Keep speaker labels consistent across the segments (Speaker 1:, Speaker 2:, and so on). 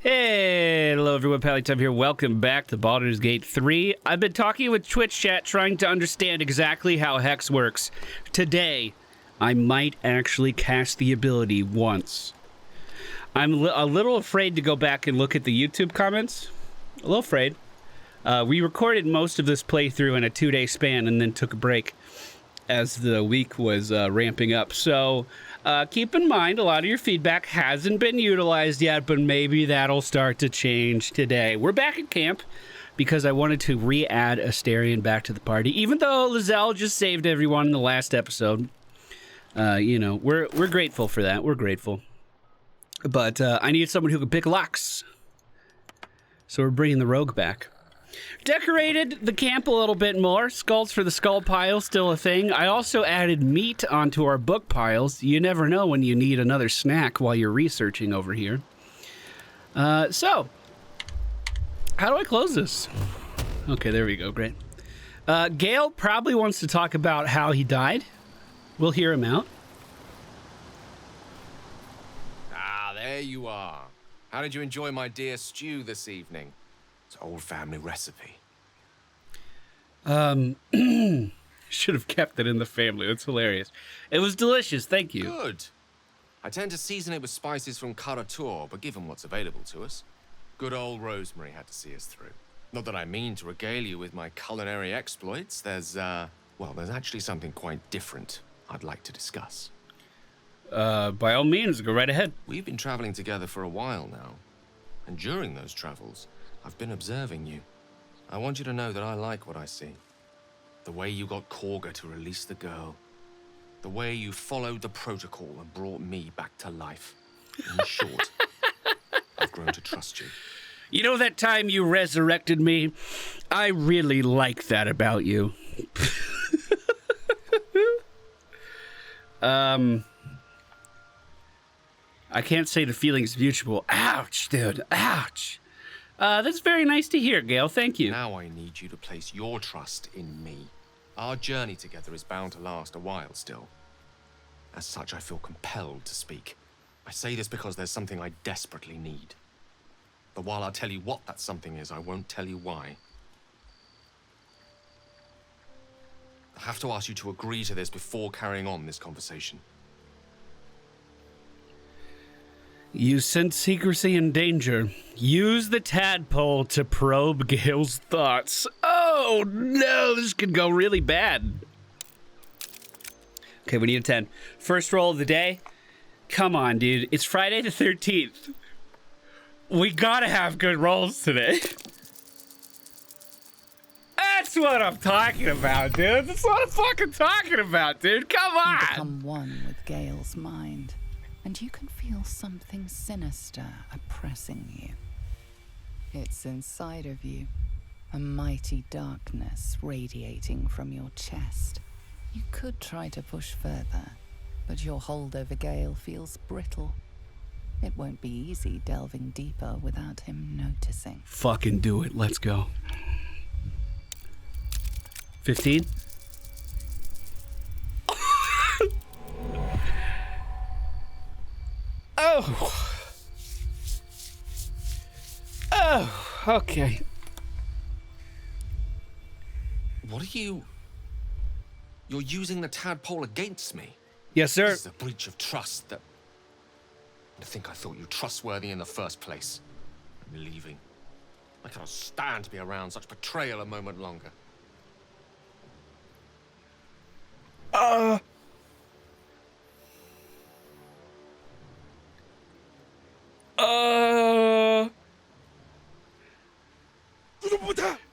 Speaker 1: Hey, hello everyone, MFPallytime here. Welcome back to Baldur's Gate 3. I've been talking with Twitch chat, trying to understand exactly how Hex works. Today, I might actually cast the ability once. I'm a little afraid to go back and look at the YouTube comments. A little afraid. We recorded most of this playthrough in a 2-day span and then took a break as the week was ramping up. So keep in mind, a lot of your feedback hasn't been utilized yet, but maybe that'll start to change today. We're back at camp because I wanted to re-add Astarion back to the party, even though Lizelle just saved everyone in the last episode. You know, we're grateful for that. We're grateful. But I need someone who can pick locks. So we're bringing the rogue back. Decorated the camp a little bit more. Skulls for the skull pile, still a thing. I also added meat onto our book piles. You never know when you need another snack while you're researching over here. So, how do I close this? Okay, there we go, great. Gale probably wants to talk about how he died. We'll hear him out.
Speaker 2: Ah, there you are. How did you enjoy my dear stew this evening? It's an old family recipe.
Speaker 1: Should have kept it in the family. That's hilarious. It was delicious, thank you.
Speaker 2: Good. I tend to season it with spices from Karator, but given what's available to us, good old rosemary had to see us through. Not that I mean to regale you with my culinary exploits. There's actually something quite different I'd like to discuss.
Speaker 1: By all means, go right ahead.
Speaker 2: We've been traveling together for a while now, and during those travels, I've been observing you. I want you to know that I like what I see. The way you got Korga to release the girl. The way you followed the protocol and brought me back to life. In short, I've grown to trust you.
Speaker 1: You know that time you resurrected me? I really like that about you. I can't say the feeling's mutual. Ouch, dude. Ouch. That's very nice to hear, Gale. Thank you.
Speaker 2: Now I need you to place your trust in me. Our journey together is bound to last a while still. As such, I feel compelled to speak. I say this because there's something I desperately need. But while I'll tell you what that something is, I won't tell you why. I have to ask you to agree to this before carrying on this conversation.
Speaker 1: You sense secrecy and danger. Use the tadpole to probe Gale's thoughts. Oh no, this could go really bad. Okay, we need a 10. First roll of the day. Come on, dude. It's Friday the 13th. We gotta have good rolls today. That's what I'm talking about, dude. That's what I'm fucking talking about, dude. Come on.
Speaker 3: You become one with Gale's mind, and you can feel something sinister oppressing you. It's inside of you, a mighty darkness radiating from your chest. You could try to push further, but your hold over Gale feels brittle. It won't be easy delving deeper without him noticing.
Speaker 1: Fucking do it. Let's go. 15? Oh, okay.
Speaker 2: What are you... You're using the tadpole against me?
Speaker 1: Yes, sir.
Speaker 2: This is a breach of trust that... I think I thought you trustworthy in the first place. I'm leaving. I cannot stand to be around such betrayal a moment longer.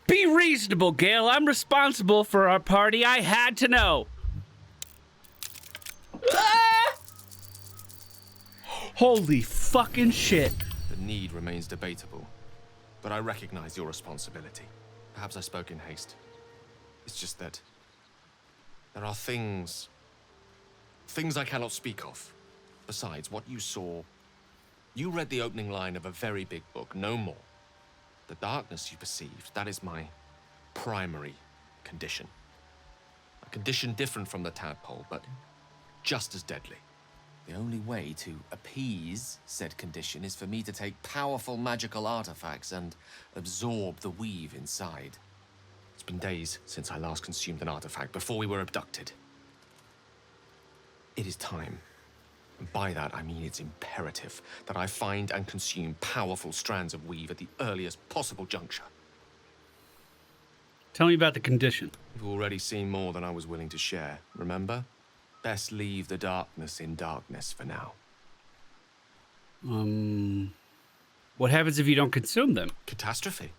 Speaker 1: Be reasonable, Gale. I'm responsible for our party. I had to know. Holy fucking shit.
Speaker 2: The need remains debatable, but I recognize your responsibility. Perhaps I spoke in haste. It's just that there are things I cannot speak of. Besides, what you saw, you read the opening line of a very big book, no more. The darkness you perceived, that is my primary condition. A condition different from the tadpole, but just as deadly. The only way to appease said condition is for me to take powerful magical artifacts and absorb the weave inside. It's been days since I last consumed an artifact before we were abducted. It is time. And by that, I mean it's imperative that I find and consume powerful strands of weave at the earliest possible juncture.
Speaker 1: Tell me about the condition.
Speaker 2: You've already seen more than I was willing to share, remember? Best leave the darkness in darkness for now.
Speaker 1: What happens if you don't consume them?
Speaker 2: Catastrophe.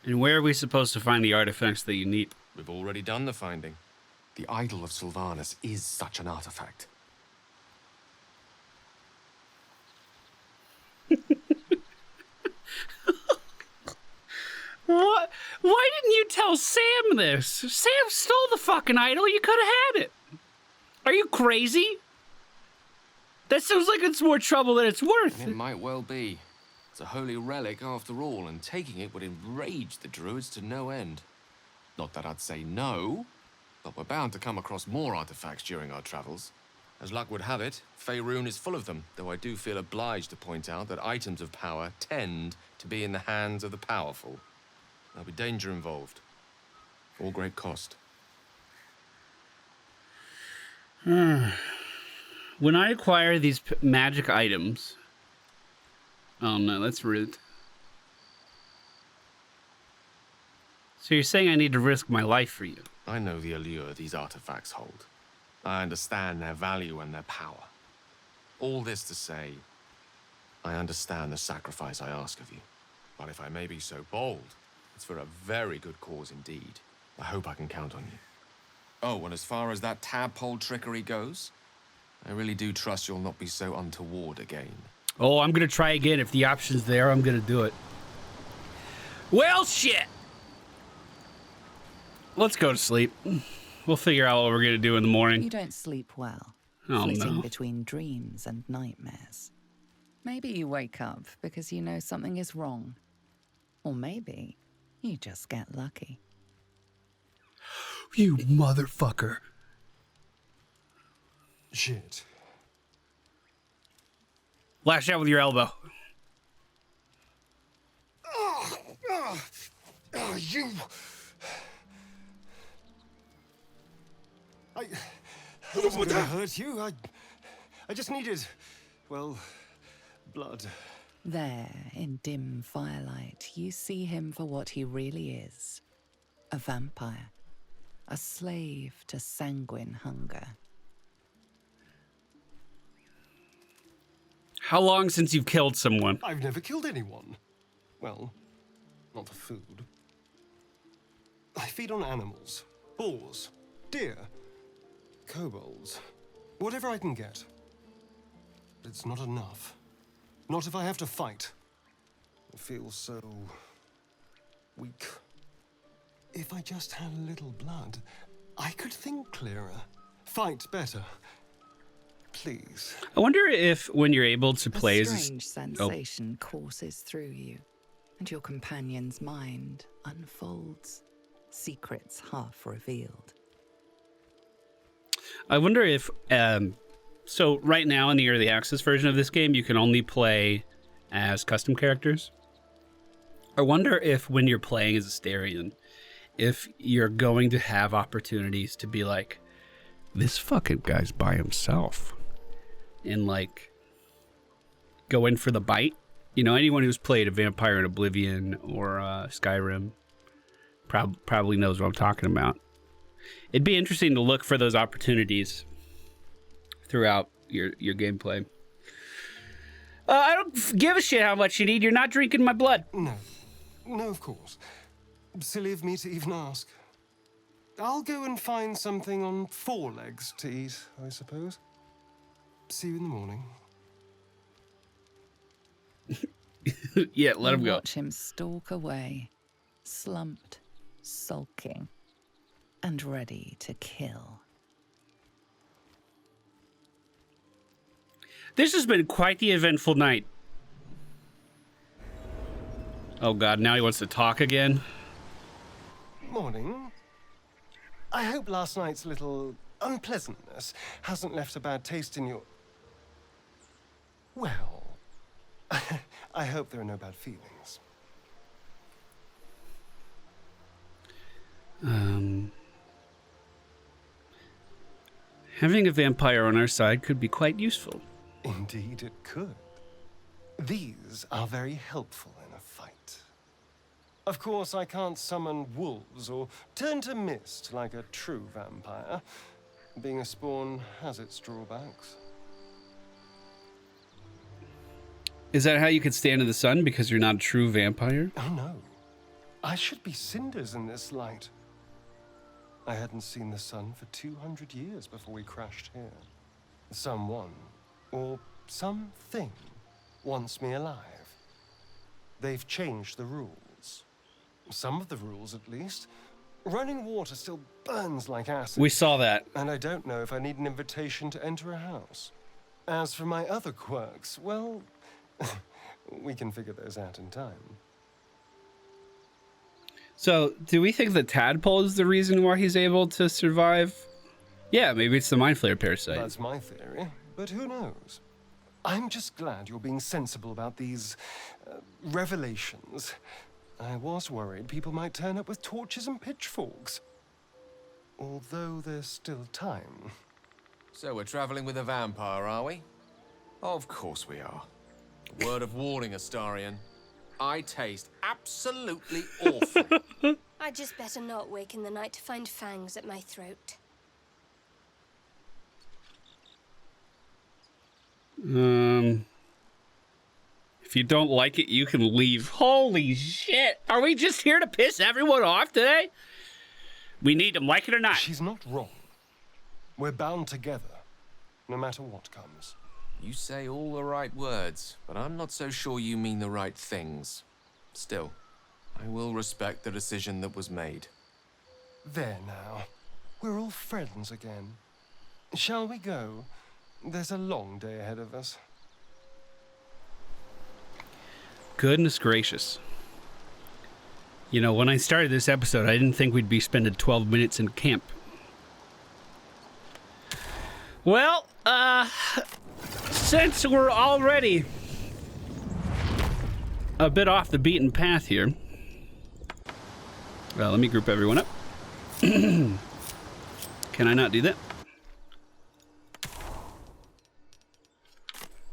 Speaker 1: And where are we supposed to find the artifacts that you need?
Speaker 2: We've already done the finding. The idol of Sylvanas is such an artifact.
Speaker 1: What? Why didn't you tell Sam this? Sam stole the fucking idol. You could have had it. Are you crazy? That sounds like it's more trouble than it's worth.
Speaker 2: It might well be. It's a holy relic after all, and taking it would enrage the druids to no end. Not that I'd say no, but we're bound to come across more artifacts during our travels. As luck would have it, Faerun is full of them, though I do feel obliged to point out that items of power tend to be in the hands of the powerful. There'll be danger involved, or great cost.
Speaker 1: When I acquire these magic items... Oh no, that's rude. So you're saying I need to risk my life for you?
Speaker 2: I know the allure these artifacts hold. I understand their value and their power. All this to say, I understand the sacrifice I ask of you. But if I may be so bold, it's for a very good cause indeed. I hope I can count on you. Oh, and as far as that tadpole trickery goes, I really do trust you'll not be so untoward again.
Speaker 1: Oh, I'm gonna try again. If the option's there, I'm gonna do it. Well, shit! Let's go to sleep. We'll figure out what we're gonna do in the morning.
Speaker 3: You don't sleep well,
Speaker 1: Oh,
Speaker 3: flitting
Speaker 1: no.
Speaker 3: between dreams and nightmares. Maybe you wake up because you know something is wrong. Or maybe you just get lucky.
Speaker 1: You motherfucker.
Speaker 4: Shit.
Speaker 1: Lash out with your elbow.
Speaker 4: You! I wasn't gonna hurt you. I just needed, well, blood.
Speaker 3: There, in dim firelight, you see him for what he really is. A vampire. A slave to sanguine hunger.
Speaker 1: How long since you've killed someone?
Speaker 4: I've never killed anyone. Well, not for food. I feed on animals. Boars. Deer. Kobolds. Whatever I can get. But it's not enough. Not if I have to fight. I feel so... weak. If I just had a little blood, I could think clearer. Fight better. Please.
Speaker 1: I wonder if when you're able to play
Speaker 3: A
Speaker 1: as...
Speaker 3: strange sensation courses through you, and your companion's mind unfolds, secrets half revealed.
Speaker 1: I wonder if... so right now in the early access version of this game, you can only play as custom characters. I wonder if when you're playing as Astarion, if you're going to have opportunities to be like, this fucking guy's by himself. And like, go in for the bite. You know, anyone who's played a Vampire in Oblivion or Skyrim probably knows what I'm talking about. It'd be interesting to look for those opportunities throughout your gameplay. I don't give a shit how much you need. You're not drinking my blood.
Speaker 4: No. No, of course. Silly of me to even ask. I'll go and find something on 4 legs to eat, I suppose. See you in the morning.
Speaker 1: Yeah, let him
Speaker 3: You
Speaker 1: go.
Speaker 3: watch him stalk away, slumped, sulking, and ready to kill.
Speaker 1: This has been quite the eventful night. Oh god, now he wants to talk again.
Speaker 4: Morning. I hope last night's little unpleasantness hasn't left a bad taste in your... Well, I hope there are no bad feelings.
Speaker 1: Having a vampire on our side could be quite useful.
Speaker 4: Indeed it could. These are very helpful in a fight. Of course, I can't summon wolves or turn to mist like a true vampire. Being a spawn has its drawbacks.
Speaker 1: Is that how you could stand in the sun because you're not a true vampire?
Speaker 4: Oh no. I should be cinders in this light. I hadn't seen the sun for 200 years before we crashed here. Someone, or something, wants me alive. They've changed the rules. Some of the rules, at least. Running water still burns like acid.
Speaker 1: We saw that.
Speaker 4: And I don't know if I need an invitation to enter a house. As for my other quirks, well, we can figure those out in time.
Speaker 1: So, do we think the tadpole is the reason why he's able to survive? Yeah, maybe it's the mind flayer parasite.
Speaker 4: That's my theory, but who knows? I'm just glad you're being sensible about these revelations. I was worried people might turn up with torches and pitchforks. Although there's still time.
Speaker 2: So we're traveling with a vampire, are we? Of course we are. Word of warning, Astarian. I taste absolutely awful.
Speaker 5: I'd just better not wake in the night to find fangs at my throat.
Speaker 1: If you don't like it, you can leave. Holy shit! Are we just here to piss everyone off today? We need them, like it or not.
Speaker 4: She's not wrong. We're bound together, no matter what comes.
Speaker 2: You say all the right words, but I'm not so sure you mean the right things. Still, I will respect the decision that was made.
Speaker 4: There now. We're all friends again. Shall we go? There's a long day ahead of us.
Speaker 1: Goodness gracious. You know, when I started this episode, I didn't think we'd be spending 12 minutes in camp. Well, since we're already a bit off the beaten path here, well, let me group everyone up. Can I not do that?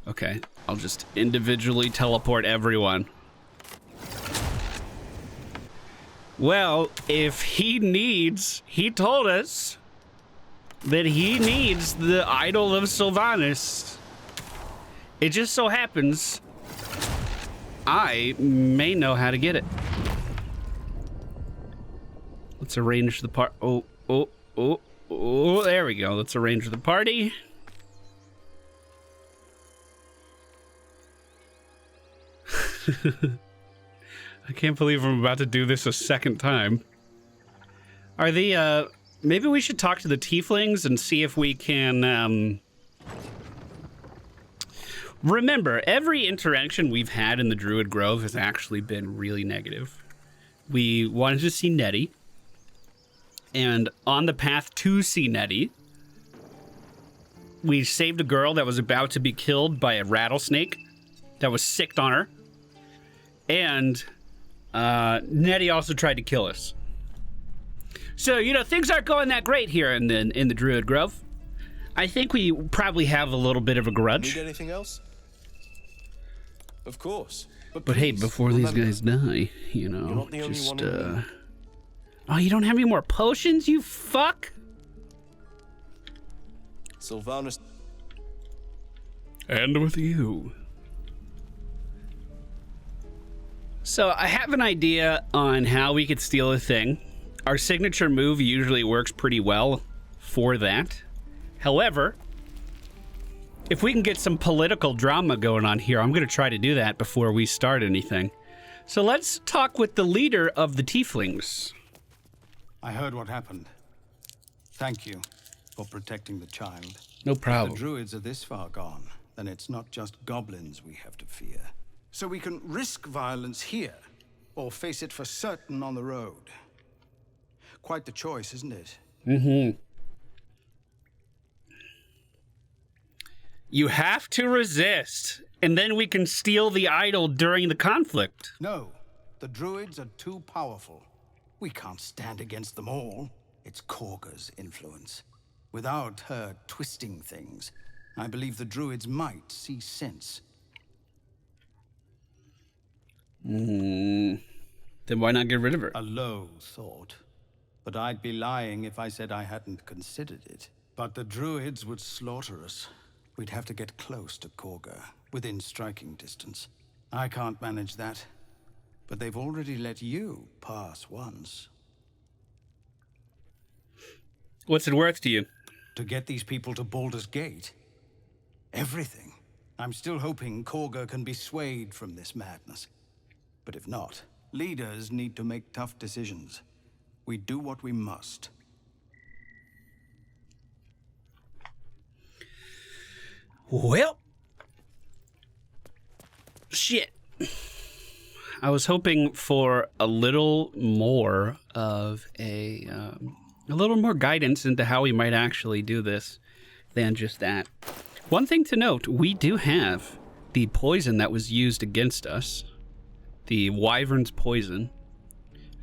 Speaker 1: Okay, I'll just individually teleport everyone. Well, if he told us that he needs the idol of Sylvanas. It just so happens I may know how to get it. Let's arrange the part. Oh, there we go. Let's arrange the party. I can't believe I'm about to do this a second time. Are the, maybe we should talk to the tieflings and see if we can, remember, every interaction we've had in the Druid Grove has actually been really negative. We wanted to see Nettie, and on the path to see Nettie, we saved a girl that was about to be killed by a rattlesnake that was sicked on her, and Nettie also tried to kill us. So, you know, things aren't going that great here in the Druid Grove. I think we probably have a little bit of a grudge.
Speaker 6: Need anything else? Of course.
Speaker 1: But hey, before these guys die, you know,
Speaker 6: you're not the only
Speaker 1: just,
Speaker 6: one in there.
Speaker 1: Oh, you don't have any more potions, you fuck?
Speaker 6: Sylvanas.
Speaker 1: And with you. So I have an idea on how we could steal a thing. Our signature move usually works pretty well for that. However, if we can get some political drama going on here, I'm going to try to do that before we start anything. So let's talk with the leader of the tieflings.
Speaker 7: I heard what happened. Thank you for protecting the child.
Speaker 1: No
Speaker 7: If
Speaker 1: problem.
Speaker 7: the druids are this far gone, then it's not just goblins we have to fear. So we can risk violence here, or face it for certain on the road. Quite the choice, isn't it?
Speaker 1: Mm-hmm. You have to resist, and then we can steal the idol during the conflict.
Speaker 7: No, the druids are too powerful. We can't stand against them all. It's Korga's influence. Without her twisting things, I believe the druids might see sense.
Speaker 1: Then why not get rid of her?
Speaker 7: A low thought. But I'd be lying if I said I hadn't considered it. But the druids would slaughter us. We'd have to get close to Korga, within striking distance. I can't manage that. But they've already let you pass once.
Speaker 1: What's it worth to you?
Speaker 7: To get these people to Baldur's Gate? Everything. I'm still hoping Korga can be swayed from this madness. But if not, leaders need to make tough decisions. We do what we must.
Speaker 1: Well, shit. I was hoping for a little more of a little more guidance into how we might actually do this than just that. One thing to note, we do have the poison that was used against us. The Wyvern's poison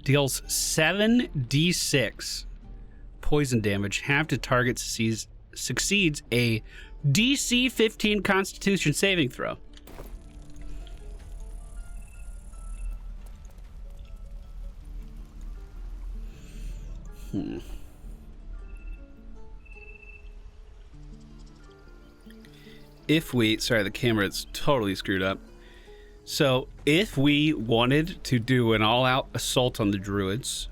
Speaker 1: deals 7d6 poison damage. Half to target succeeds a DC 15 Constitution saving throw. If we, sorry, the camera is totally screwed up. So if we wanted to do an all-out assault on the druids,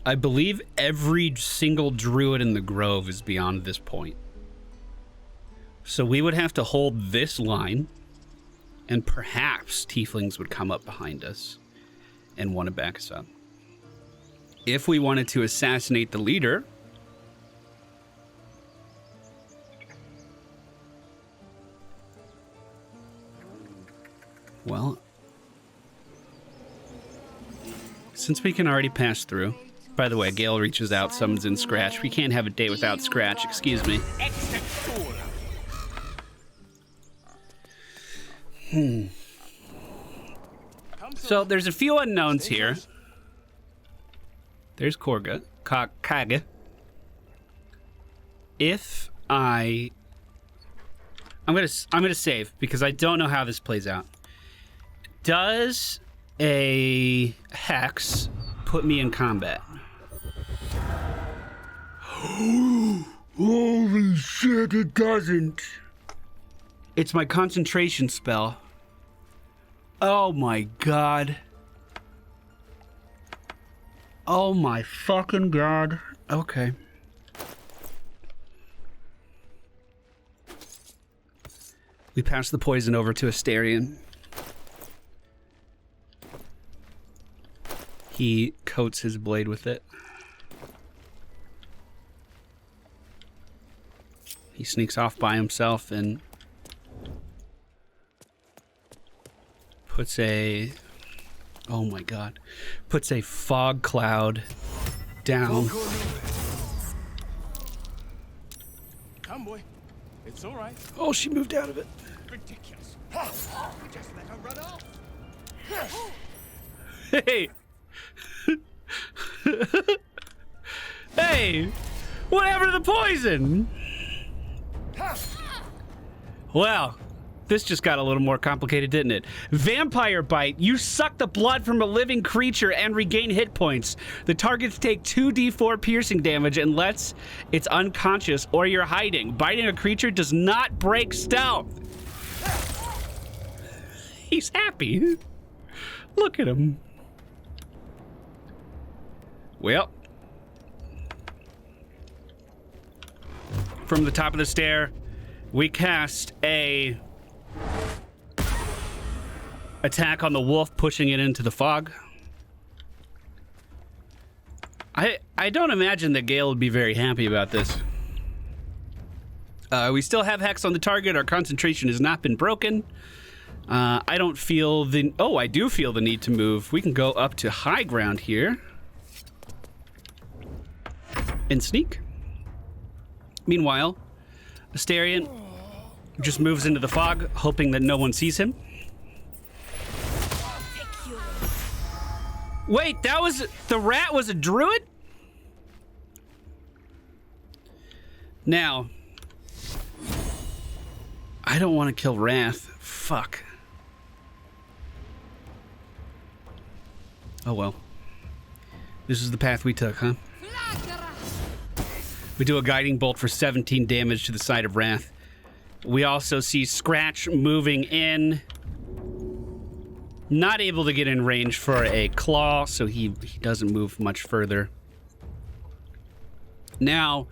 Speaker 1: I believe every single druid in the grove is beyond this point. So we would have to hold this line, and perhaps tieflings would come up behind us and want to back us up. If we wanted to assassinate the leader, well, since we can already pass through. By the way, Gale reaches out, summons in Scratch. We can't have a day without Scratch, excuse me. So there's a few unknowns here. There's Korga, Kage. If I'm gonna save because I don't know how this plays out. Does a hex put me in combat? Holy shit, it doesn't. It's my concentration spell. Oh my god. Oh my fucking god. Okay. We pass the poison over to Astarion. He coats his blade with it. He sneaks off by himself and puts a... oh my god. Puts a fog cloud down.
Speaker 8: Come, boy. It's all right.
Speaker 1: Oh, she moved out of it.
Speaker 8: Ridiculous. Just let her run off.
Speaker 1: Hey! Hey! What happened to the poison? Well, this just got a little more complicated, didn't it? Vampire Bite. You suck the blood from a living creature and regain hit points. The targets take 2d4 piercing damage unless it's unconscious or you're hiding. Biting a creature does not break stealth. He's happy. Look at him. Well, from the top of the stair, we cast a attack on the wolf, pushing it into the fog. I don't imagine that Gale would be very happy about this. We still have Hex on the target. Our concentration has not been broken. I don't feel the... oh, I do feel the need to move. We can go up to high ground here. And sneak. Meanwhile, Astarion Just moves into the fog, hoping that no one sees him. Wait, that was... The rat was a druid? Now... I don't want to kill Wrath. Fuck. Oh well. This is the path we took, huh? We do a guiding bolt for 17 damage to the side of Wrath. We also see Scratch moving in. Not able to get in range for a claw, so he doesn't move much further. Now,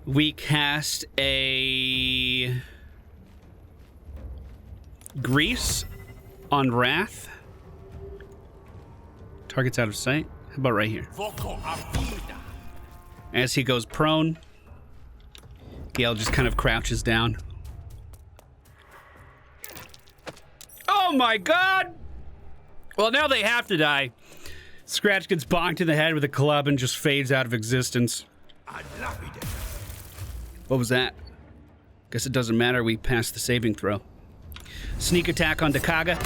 Speaker 1: we cast a... Grease on Wrath. Target's out of sight. How about right here? As he goes prone, Gale just kind of crouches down. Oh my god! Well, now they have to die. Scratch gets bonked in the head with a club and just fades out of existence. What was that? Guess it doesn't matter, we passed the saving throw. Sneak attack on Kaga.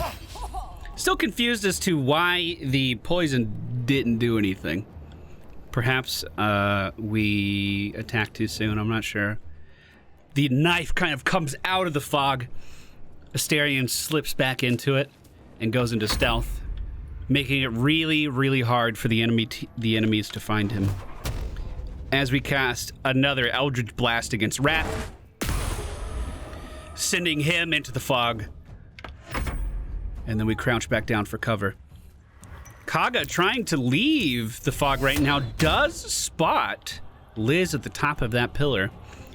Speaker 1: Still confused as to why the poison didn't do anything. Perhaps we attacked too soon, I'm not sure. The knife kind of comes out of the fog. Astarion slips back into it and goes into stealth, making it really, really hard for the enemies to find him. As we cast another Eldritch Blast against Rat, sending him into the fog. And then we crouch back down for cover. Kaga, trying to leave the fog right now, does spot Liz at the top of that pillar.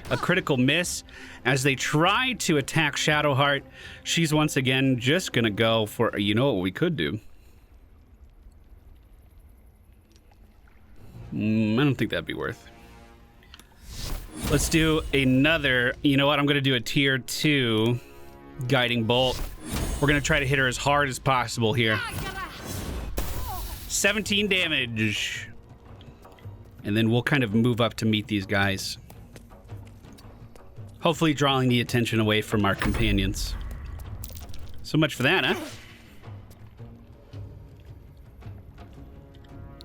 Speaker 1: A critical miss. As they try to attack Shadowheart, she's once again just gonna go for, you know what we could do? I don't think that'd be worth. Let's do another, you know what, I'm gonna do a tier 2 guiding bolt. We're gonna try to hit her as hard as possible here. 17 damage. And then we'll kind of move up to meet these guys. Hopefully drawing the attention away from our companions. So much for that, huh?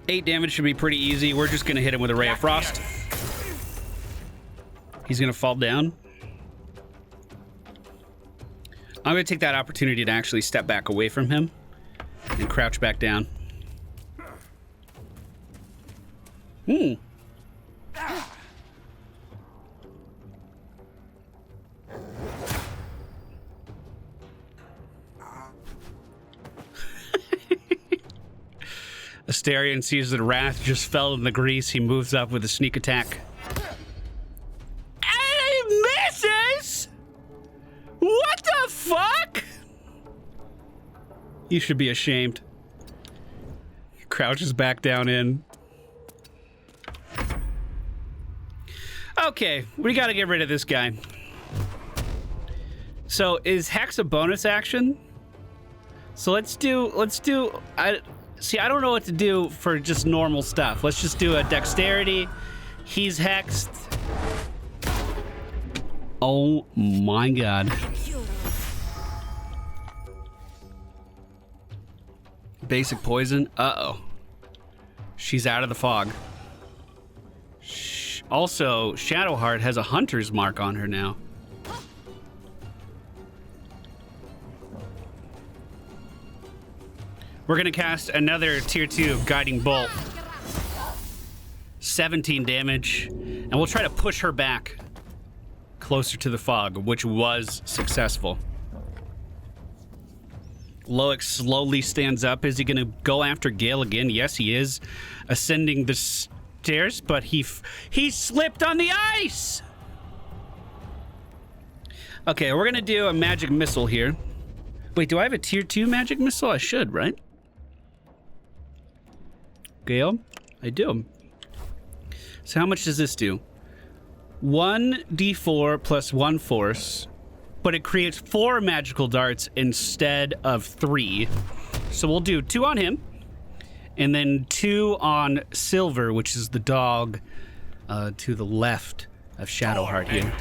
Speaker 1: 8 damage should be pretty easy. We're just gonna hit him with a Ray of Frost. He's gonna fall down. I'm gonna take that opportunity to actually step back away from him and crouch back down. Astarion sees that Wrath just fell in the grease. He moves up with a sneak attack. And he misses! What the fuck? You should be ashamed. He crouches back down in. Okay, we gotta get rid of this guy. So is Hex a bonus action? So let's do, I don't know what to do for just normal stuff. Let's just do a dexterity. He's hexed. Oh my god. Basic poison. Uh-oh. She's out of the fog. Also, Shadowheart has a hunter's mark on her now. We're gonna cast another tier 2 guiding bolt. 17 damage. And we'll try to push her back closer to the fog, which was successful. Loic slowly stands up. Is he gonna go after Gale again? Yes, he is. Ascending the stairs, but he slipped on the ice! Okay, we're gonna do a magic missile here. Wait, do I have a tier 2 magic missile? I should, right? Gale? I do. So how much does this do? 1d4 plus 1 force, but it creates 4 magical darts instead of 3. So we'll do 2 on him, and then 2 on Silver, which is the dog to the left of Shadowheart here.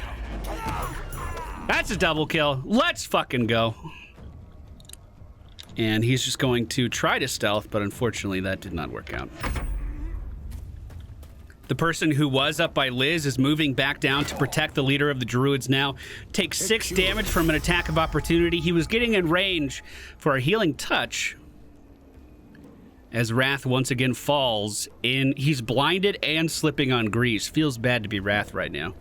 Speaker 1: That's a double kill. Let's fucking go. And he's just going to try to stealth, but unfortunately that did not work out. The person who was up by Liz is moving back down to protect the leader of the druids now. Takes 6 damage from an attack of opportunity. He was getting in range for a healing touch. As Wrath once again falls in. He's blinded and slipping on grease. Feels bad to be Wrath right now.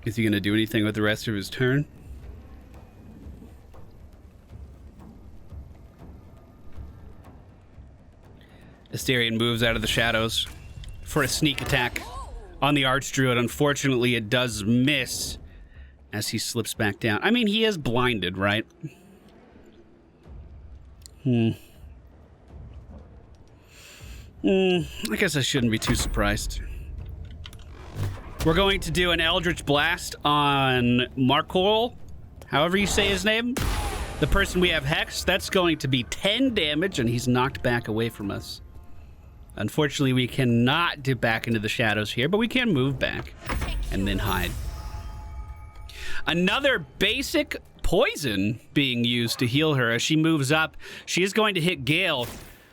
Speaker 1: Is he going to do anything with the rest of his turn? Astarion moves out of the shadows for a sneak attack on the Archdruid. Unfortunately, it does miss as he slips back down. I mean, he is blinded, right? I guess I shouldn't be too surprised. We're going to do an Eldritch Blast on Markol, however you say his name. The person we have hexed, that's going to be 10 damage, and he's knocked back away from us. Unfortunately, we cannot dip back into the shadows here, but we can move back and then hide. Another basic poison being used to heal her. As she moves up, she is going to hit Gale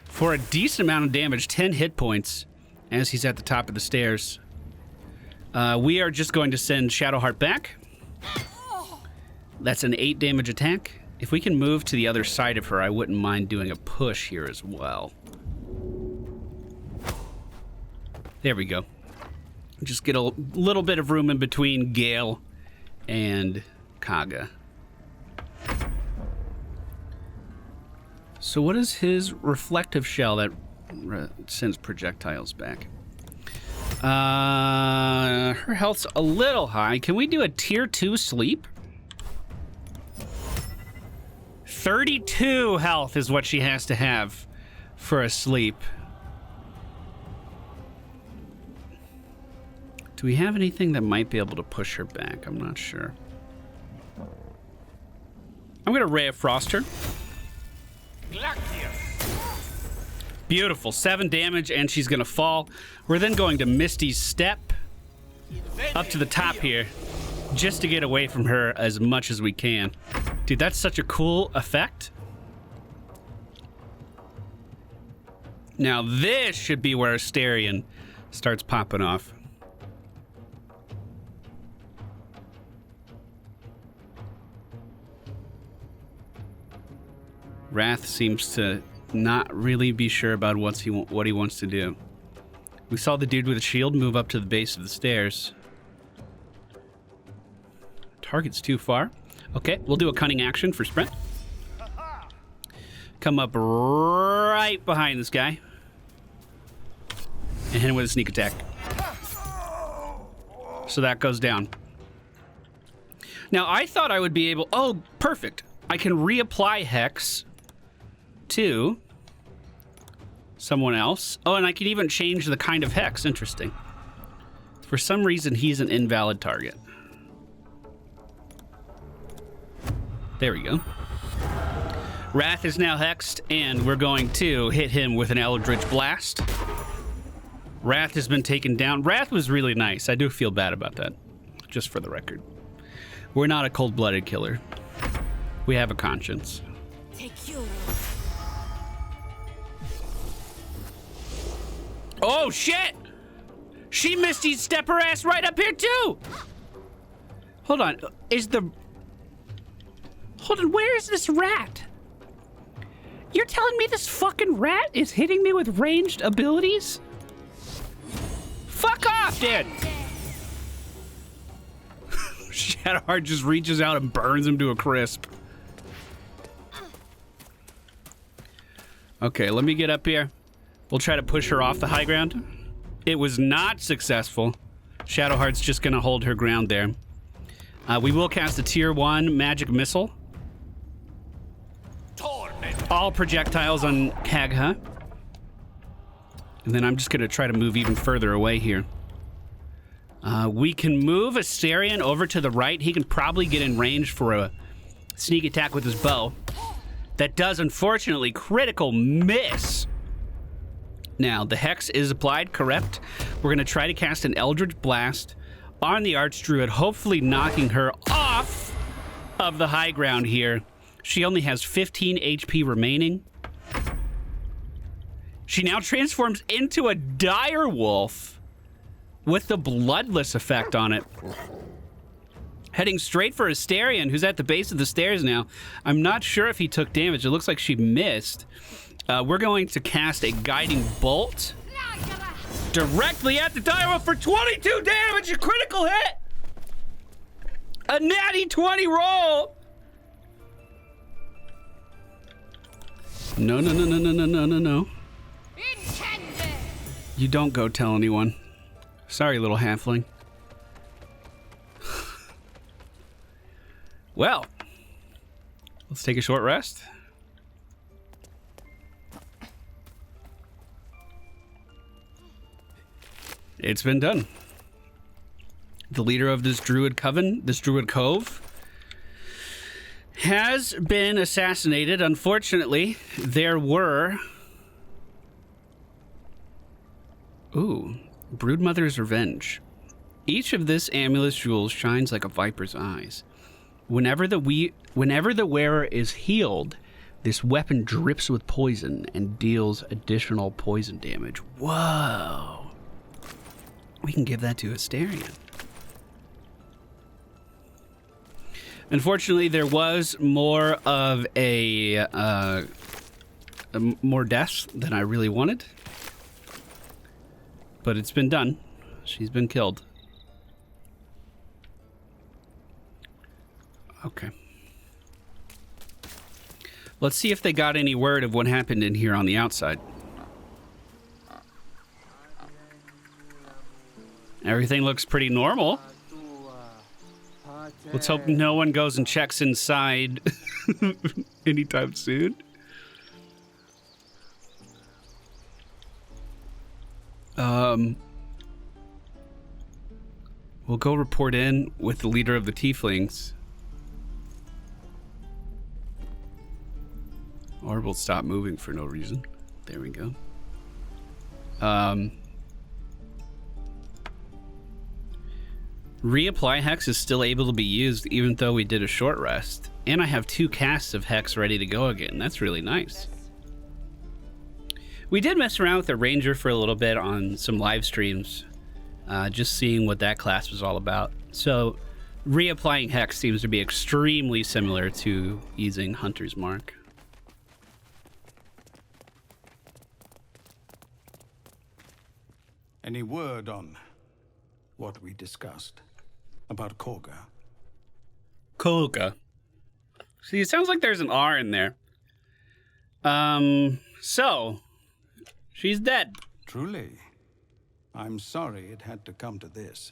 Speaker 1: for a decent amount of damage, 10 hit points, as he's at the top of the stairs. We are just going to send Shadowheart back. That's an 8 damage attack. If we can move to the other side of her, I wouldn't mind doing a push here as well. There we go. Just get a little bit of room in between Gale and Kaga. So what is his reflective shell that sends projectiles back? Her health's a little high. Can we do a tier 2 sleep? 32 health is what she has to have for a sleep. Do we have anything that might be able to push her back? I'm not sure. I'm gonna Ray of Frost her. Beautiful, 7 damage, and she's gonna fall. We're then going to Misty's Step up to the top here, just to get away from her as much as we can. Dude, that's such a cool effect. Now this should be where Astarion starts popping off. Wrath seems to not really be sure about what he wants to do. We saw the dude with a shield move up to the base of the stairs. Target's too far. Okay, we'll do a cunning action for sprint. Come up right behind this guy. And hit him with a sneak attack. So that goes down. Now, I thought I would be able... Oh, perfect. I can reapply Hex to someone else. Oh, and I can even change the kind of Hex. Interesting. For some reason, he's an invalid target. There we go. Wrath is now hexed, and we're going to hit him with an Eldritch Blast. Wrath has been taken down. Wrath was really nice. I do feel bad about that, just for the record. We're not a cold-blooded killer. We have a conscience.
Speaker 5: Take you.
Speaker 1: Oh, shit! She Misty step her ass right up here, too! Hold on. Hold on, where is this rat? You're telling me this fucking rat is hitting me with ranged abilities? Fuck off, dude! Shadowheart just reaches out and burns him to a crisp. Okay, let me get up here. We'll try to push her off the high ground. It was not successful. Shadowheart's just gonna hold her ground there. We will cast a tier 1 magic missile. All projectiles on Kagha. And then I'm just gonna try to move even further away here. We can move Astarion over to the right. He can probably get in range for a sneak attack with his bow. That does, unfortunately, critical miss. Now, the Hex is applied, correct. We're gonna try to cast an Eldritch Blast on the Archdruid, hopefully knocking her off of the high ground here. She only has 15 HP remaining. She now transforms into a dire wolf with the bloodless effect on it. Heading straight for Astarion, who's at the base of the stairs now. I'm not sure if he took damage. It looks like she missed. We're going to cast a guiding bolt directly at the dire wolf for 22 damage, a critical hit. A natty 20 roll. No, no, no, no, no, no, no, no, no. You don't go tell anyone. Sorry, little halfling. Well, let's take a short rest. It's been done. The leader of this druid coven, this druid cove, has been assassinated. Unfortunately, there were... Ooh, Broodmother's Revenge. Each of this amulet's jewels shines like a viper's eyes. Whenever the wearer is healed, this weapon drips with poison and deals additional poison damage. Whoa. We can give that to Astarion. Unfortunately, there was more of more deaths than I really wanted. But it's been done. She's been killed. Okay. Let's see if they got any word of what happened in here on the outside. Everything looks pretty normal. Let's hope no one goes and checks inside anytime soon. We'll go report in with the leader of the tieflings. Or we'll stop moving for no reason. There we go. Reapply Hex is still able to be used even though we did a short rest. And I have 2 casts of Hex ready to go again. That's really nice. We did mess around with the Ranger for a little bit on some live streams. Just seeing what that class was all about. So reapplying Hex seems to be extremely similar to using Hunter's Mark.
Speaker 7: Any word on what we discussed about Korga?
Speaker 1: Korga. See, it sounds like there's an R in there. So, she's dead.
Speaker 7: Truly. I'm sorry it had to come to this,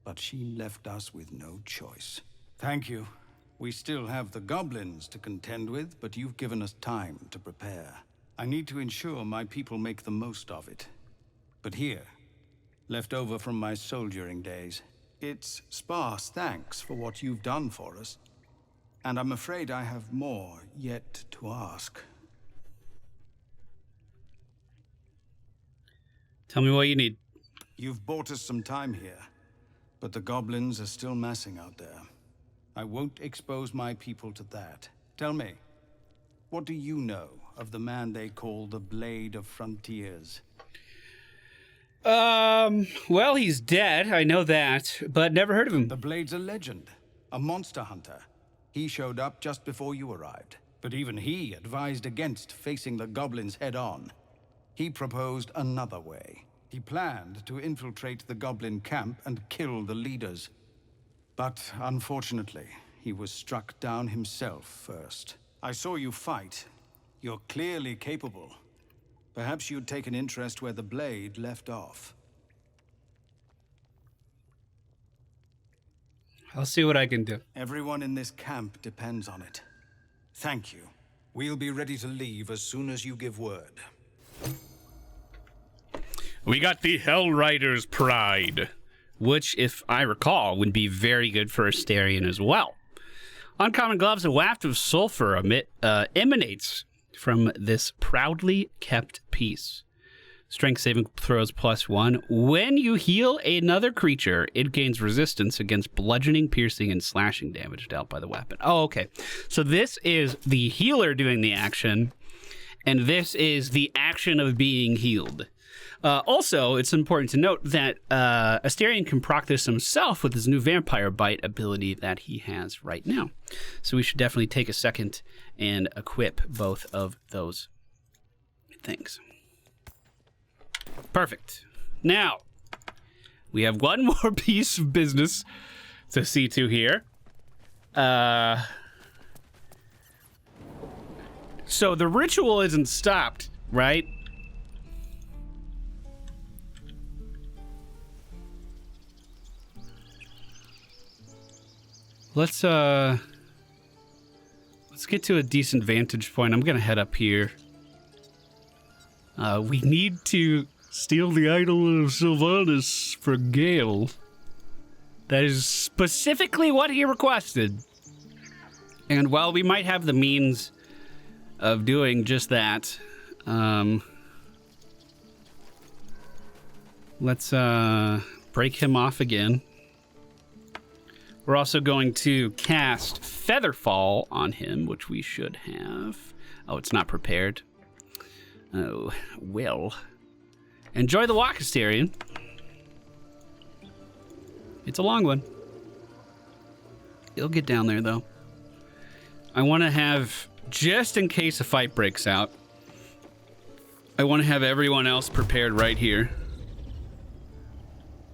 Speaker 7: but she left us with no choice. Thank you. We still have the goblins to contend with, but you've given us time to prepare. I need to ensure my people make the most of it. But here, left over from my soldiering days, it's sparse thanks for what you've done for us. And I'm afraid I have more yet to ask.
Speaker 1: Tell me what you need.
Speaker 7: You've bought us some time here, but the goblins are still massing out there. I won't expose my people to that. Tell me, what do you know of the man they call the Blade of Frontiers?
Speaker 1: Well, he's dead. I know that, but never heard of him.
Speaker 7: The Blade's a legend, a monster hunter. He showed up just before you arrived, but even he advised against facing the goblins head-on. He proposed another way. He planned to infiltrate the goblin camp and kill the leaders. But unfortunately, he was struck down himself first. I saw you fight. You're clearly capable. Perhaps you'd take an interest where the Blade left off.
Speaker 1: I'll see what I can do.
Speaker 7: Everyone in this camp depends on it. Thank you. We'll be ready to leave as soon as you give word.
Speaker 1: We got the Hell Rider's Pride, which, if I recall, would be very good for Astarion as well. Uncommon gloves, a waft of sulfur emanates from this proudly kept piece. Strength saving throws +1. When you heal another creature, it gains resistance against bludgeoning, piercing, and slashing damage dealt by the weapon. Oh, okay. So this is the healer doing the action, and this is the action of being healed. Also, it's important to note that Astarion can proc this himself with his new Vampire Bite ability that he has right now. So we should definitely take a second and equip both of those things. Perfect. Now, we have one more piece of business to see to here. So the ritual isn't stopped, right? Let's get to a decent vantage point. I'm gonna head up here. We need to steal the idol of Sylvanas for Gale. That is specifically what he requested. And while we might have the means of doing just that, let's break him off again. We're also going to cast Featherfall on him, which we should have. Oh, it's not prepared. Oh, well. Enjoy the walk, Astarion. It's a long one. You'll get down there, though. I want to have, just in case a fight breaks out, I want to have everyone else prepared right here.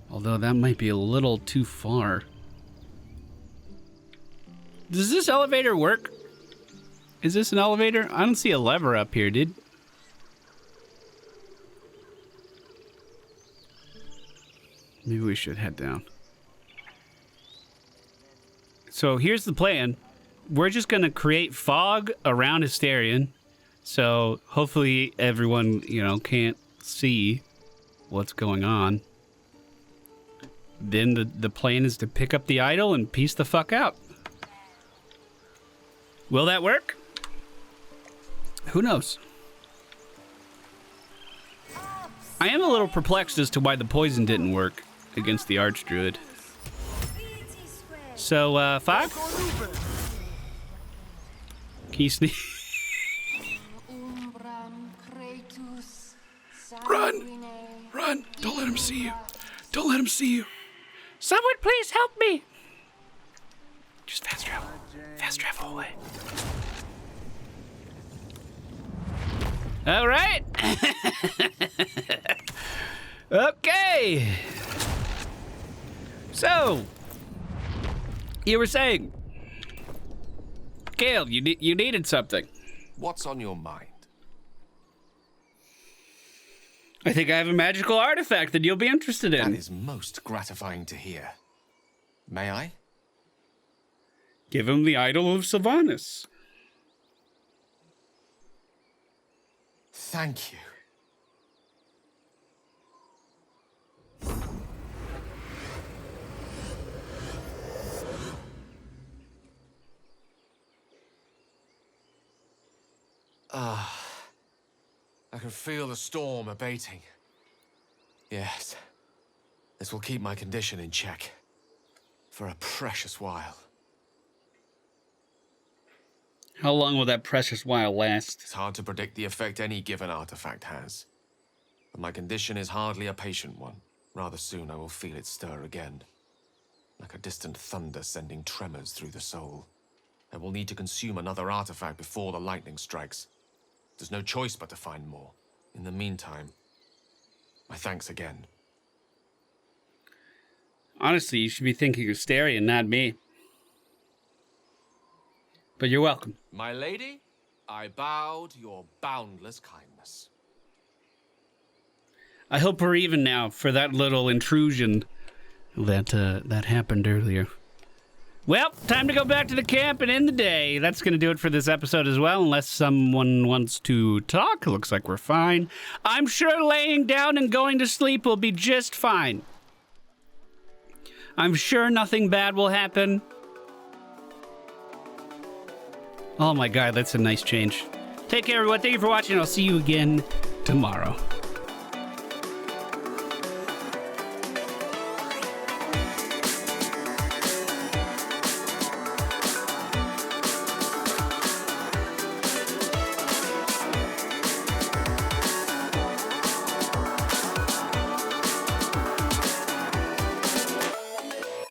Speaker 1: Although that might be a little too far. Does this elevator work? Is this an elevator? I don't see a lever up here, dude. Maybe we should head down. So here's the plan. We're just gonna create fog around Astarion. So hopefully everyone, can't see what's going on. Then the plan is to pick up the idol and piece the fuck out. Will that work? Who knows? I am a little perplexed as to why the poison didn't work against the Archdruid. So, Fog? Can you sneak? Run! Run! Don't let him see you. Don't let him see you. Someone please help me! Just fast travel. Fast travel away. All right. Okay. So, you were saying, Gale, you needed something.
Speaker 2: What's on your mind?
Speaker 1: I think I have a magical artifact that you'll be interested in.
Speaker 2: That is most gratifying to hear. May I?
Speaker 1: Give him the idol of Sylvanas.
Speaker 2: Thank you. I can feel the storm abating. Yes, this will keep my condition in check for a precious while.
Speaker 1: How long will that precious while last?
Speaker 2: It's hard to predict the effect any given artifact has. But my condition is hardly a patient one. Rather soon I will feel it stir again. Like a distant thunder sending tremors through the soul. I will need to consume another artifact before the lightning strikes. There's no choice but to find more. In the meantime, my thanks again.
Speaker 1: Honestly, you should be thinking of Stadia, not me. But you're welcome.
Speaker 2: My lady, I bow to your boundless kindness.
Speaker 1: I hope we're even now for that little intrusion that happened earlier. Well, time to go back to the camp and end the day. That's going to do it for this episode as well, unless someone wants to talk. Looks like we're fine. I'm sure laying down and going to sleep will be just fine. I'm sure nothing bad will happen. Oh my god, that's a nice change. Take care, everyone. Thank you for watching. I'll see you again tomorrow.